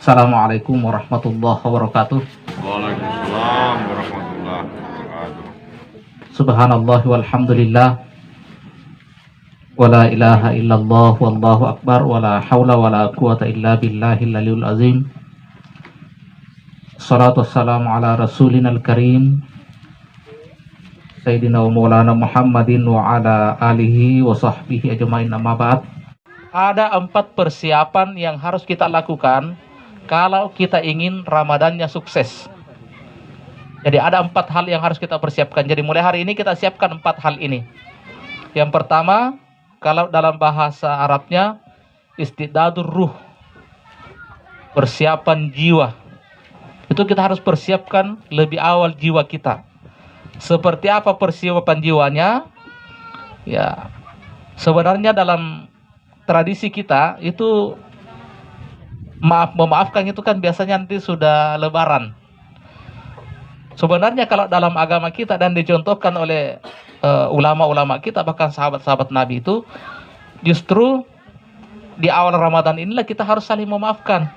Assalamualaikum warahmatullahi wabarakatuh. Waalaikumsalam warahmatullahi wabarakatuh. Subhanallah walhamdulillah wala ilaha illallah wallahu akbar wala haula wala quwata illa billahil aliyul azim. Salatu wassalamu ala rasulinal karim Sayyidina wa maulana Muhammadin wa ala alihi wa sahbihi ajma'in, amma ba'd. Ada 4 persiapan yang harus kita lakukan kalau kita ingin Ramadannya sukses. Jadi ada 4 hal yang harus kita persiapkan. Jadi mulai hari ini kita siapkan 4 hal ini. Yang pertama, kalau dalam bahasa Arabnya istidadur ruh, persiapan jiwa. Itu kita harus persiapkan lebih awal jiwa kita. Seperti apa persiapan jiwanya? Ya, sebenarnya dalam tradisi kita itu memaafkan itu kan biasanya nanti sudah lebaran. Sebenarnya kalau dalam agama kita dan dicontohkan oleh ulama-ulama kita, bahkan sahabat-sahabat Nabi, itu justru di awal Ramadan inilah kita harus saling memaafkan.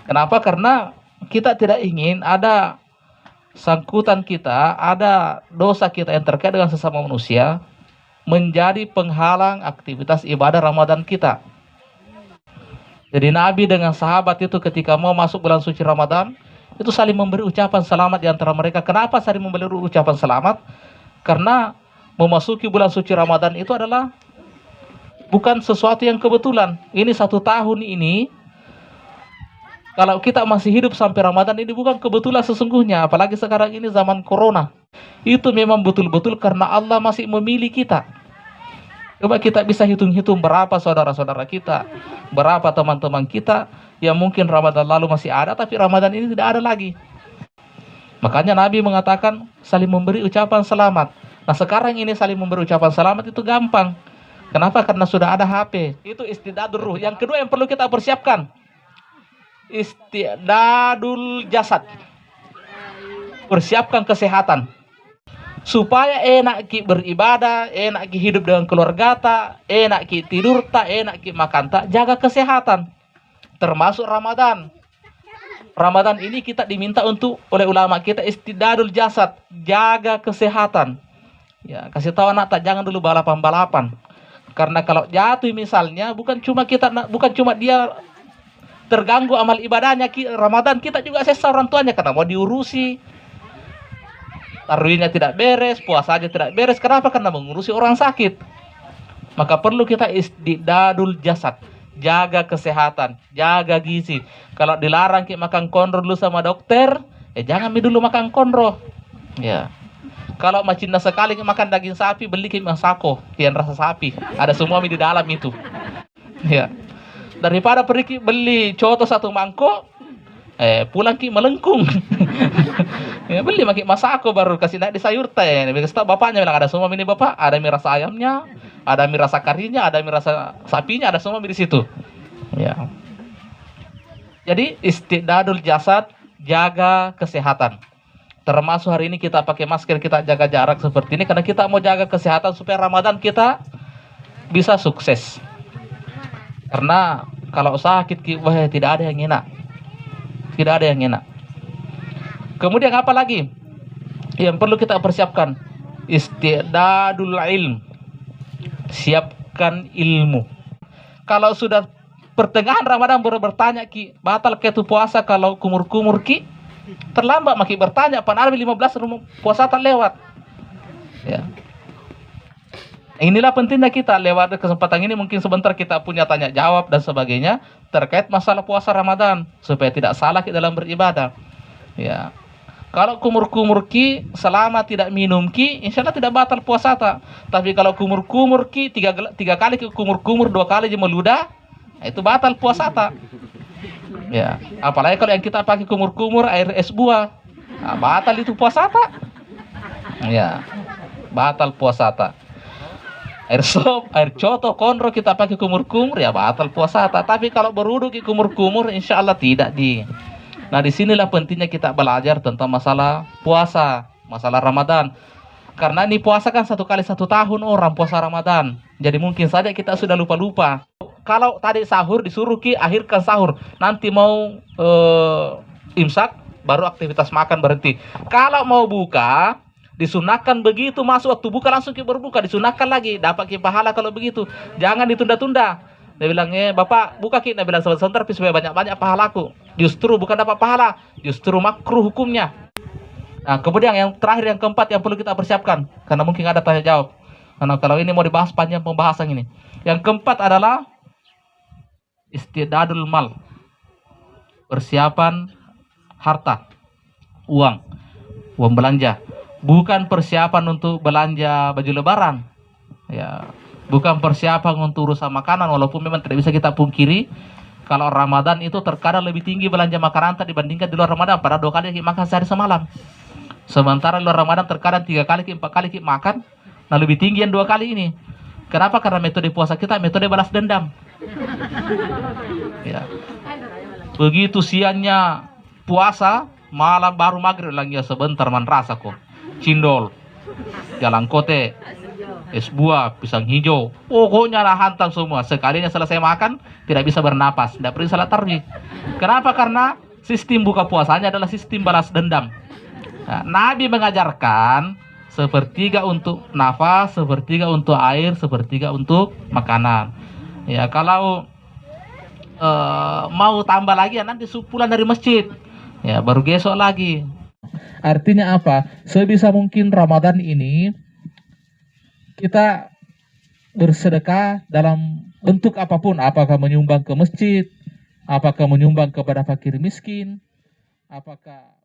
Kenapa? Karena kita tidak ingin ada sangkutan kita, ada dosa kita yang terkait dengan sesama manusia menjadi penghalang aktivitas ibadah Ramadan kita. Jadi Nabi dengan sahabat itu ketika mau masuk bulan suci Ramadan itu saling memberi ucapan selamat di antara mereka. Kenapa saling memberi ucapan selamat? Karena memasuki bulan suci Ramadan itu adalah bukan sesuatu yang kebetulan. Ini 1 tahun ini, kalau kita masih hidup sampai Ramadan ini bukan kebetulan sesungguhnya. Apalagi sekarang ini zaman corona. Itu memang betul-betul karena Allah masih memilih kita. Coba kita bisa hitung-hitung berapa saudara-saudara kita, berapa teman-teman kita yang mungkin Ramadan lalu masih ada, tapi Ramadan ini tidak ada lagi. Makanya Nabi mengatakan saling memberi ucapan selamat. Nah sekarang ini saling memberi ucapan selamat itu gampang. Kenapa? Karena sudah ada HP. Itu istidadur ruh. Yang kedua yang perlu kita persiapkan, istidadul jasad. Persiapkan kesehatan. Supaya enak ki beribadah, enak ki hidup dengan keluarga ta, enak ki tidur ta, enak ki makan ta, jaga kesehatan. Termasuk Ramadan. Ramadan ini kita diminta untuk oleh ulama kita istidadul jasad, jaga kesehatan. Ya, kasih tahu anak tak jangan dulu balapan-balapan. Karena kalau jatuh misalnya bukan cuma dia terganggu amal ibadahnya Ramadan, kita juga sesa orang tuanya karena mau diurusi. Tarawihnya tidak beres, puasanya tidak beres. Kenapa? Karena mengurusi orang sakit. Maka perlu kita istidadul jasad, jaga kesehatan, jaga gizi. Kalau dilarang kita makan kondro dulu sama dokter, jangan dulu makan kondro. Ya. Kalau cinta sekali makan daging sapi, beli kita sako, yang rasa sapi. Ada semua di dalam itu. Ya. Daripada pergi beli coto 1 mangkok, pulang ki melengkung. Ya, beli makin masako baru kasih naik di sayur teh. Begitu bapaknya bilang ada semua ini bapak, ada mie rasa ayamnya, ada mie rasa karinya, ada mie rasa sapinya, ada semua di situ. Ya. Jadi istidadul jasad, jaga kesehatan. Termasuk hari ini kita pakai masker, kita jaga jarak seperti ini karena kita mau jaga kesehatan supaya Ramadan kita bisa sukses. Karena kalau sakit tidak ada yang enak. Tidak ada yang enak. Kemudian apa lagi yang perlu kita persiapkan? Istidadul ilm. Siapkan ilmu. Kalau sudah pertengahan Ramadan baru bertanya ki, batal ke tu puasa kalau kumur-kumur ki? Terlambat makin bertanya, pan 15 puasa tak lewat. Ya. Inilah pentingnya kita lewat kesempatan ini mungkin sebentar kita punya tanya jawab dan sebagainya terkait masalah puasa Ramadan supaya tidak salah kita dalam beribadah. Ya. Kalau kumur-kumur ki selama tidak minum ki, insya Allah tidak batal puasa tak. Tapi kalau kumur-kumur ki 3 kali ki kumur-kumur 2 kali je meludah, itu batal puasa tak. Ya, apalagi kalau yang kita pakai kumur-kumur air es buah, nah, batal itu puasa tak. Ya, batal puasa tak. Air sop, air coto, konro kita pakai kumur-kumur ya batal puasa tak. Tapi kalau berwudu ki kumur-kumur insya Allah tidak di. Nah disinilah pentingnya kita belajar tentang masalah puasa, masalah Ramadan. Karena ini puasa kan 1 kali 1 tahun orang puasa Ramadan. Jadi mungkin saja kita sudah lupa-lupa. Kalau tadi sahur disuruh akhirkan sahur. Nanti mau imsak baru aktivitas makan berhenti. Kalau mau buka disunahkan begitu, masuk waktu buka langsung berbuka, disunahkan lagi, dapat pahala kalau begitu. Jangan ditunda-tunda. Dia bilang, Bapak buka kita, bilang sebentar supaya banyak-banyak pahalaku. Justru bukan dapat pahala, justru makruh hukumnya. Nah, kemudian yang terakhir, yang keempat yang perlu kita persiapkan, karena mungkin ada tanya jawab. Karena kalau ini mau dibahas panjang pembahasan ini. Yang keempat adalah istidadul mal, persiapan harta, uang belanja. Bukan persiapan untuk belanja baju lebaran, ya. Bukan persiapan untuk urusan makanan, walaupun memang tidak bisa kita pungkiri kalau Ramadan itu terkadang lebih tinggi belanja makanan dibandingkan di luar Ramadan. Pada 2 kali kita makan sehari semalam. Sementara di luar Ramadan terkadang 3 kali, 4 kali kita makan. Nah, lebih tinggi yang 2 kali ini. Kenapa? Karena metode puasa kita metode balas dendam. Ya. Begitu siangnya puasa, malam baru maghrib lagi, ya sebentar man rasa kok. Cindol, jalan kote, es buah, pisang hijau, pokoknya lah hantam semua. Sekalinya selesai makan tidak bisa bernapas, tidak perlu salat tarawih. Kenapa? Karena sistem buka puasanya adalah sistem balas dendam. Nah, Nabi mengajarkan sepertiga untuk nafas, sepertiga untuk air, sepertiga untuk makanan. Ya, kalau mau tambah lagi ya nanti pulang dari masjid, ya baru besok lagi. Artinya apa? Sebisa mungkin Ramadan ini kita bersedekah dalam bentuk apapun, apakah menyumbang ke masjid, apakah menyumbang kepada fakir miskin, apakah